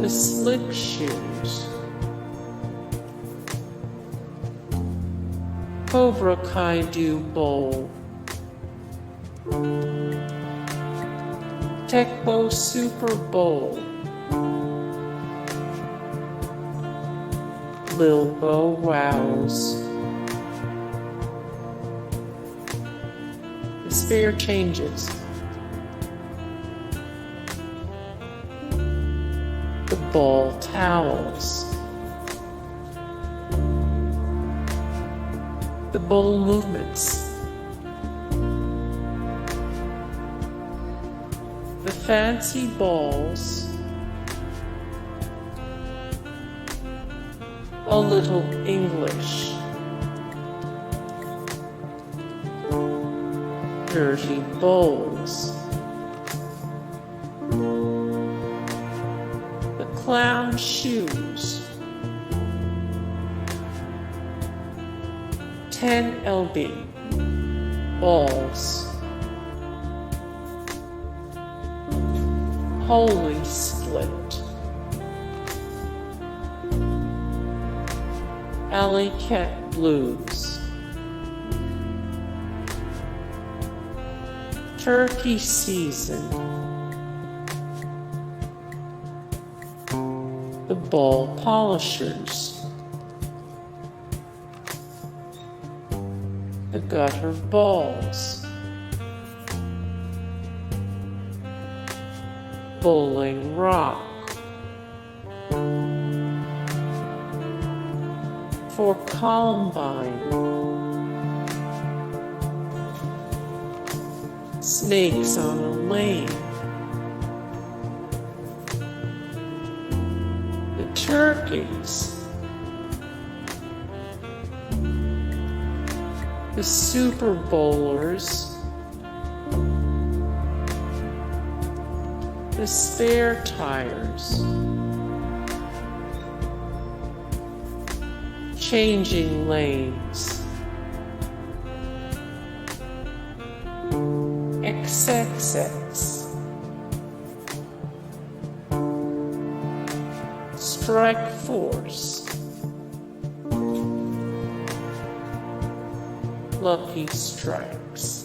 the slick shoes, Cobra Kai Do-Bowl, Tecmo Super Bowl, Lil Bow Wows. The spare changes, the ball towels, the bowl movements, the fancy balls, a little English, dirty bowls, the clown shoes, 10 lb balls, holy split, alley cat blues, turkey season, the ball polishers, the gutter balls, bowling rock, for Columbine, snakes on a lane, the turkeys, the Super Bowlers, the spare tires, changing lanes, XXX, strike force, lucky strikes,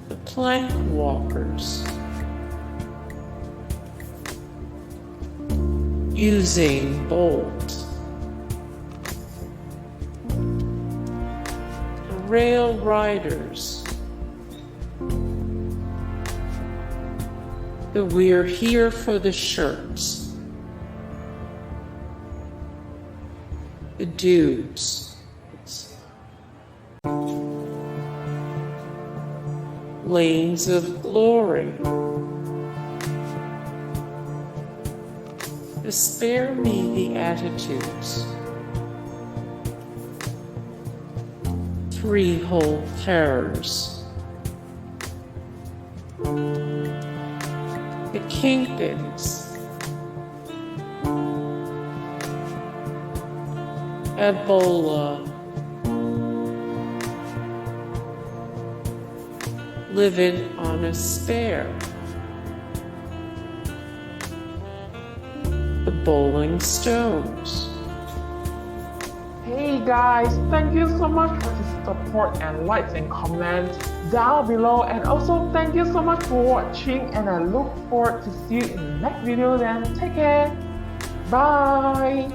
the plank walkers, Usain Bowlt, the rail riders, the we're here for the shirts, the dudes, lanes of glory, the spare me the attitudes, 3 whole terrors, the Kingpins, Ebola, living on a spare, the bowling stones. Hey guys, thank you so much for the support and likes and comments down below, and also thank you so much for watching, and I look forward to see you in the next video. Then take care, bye.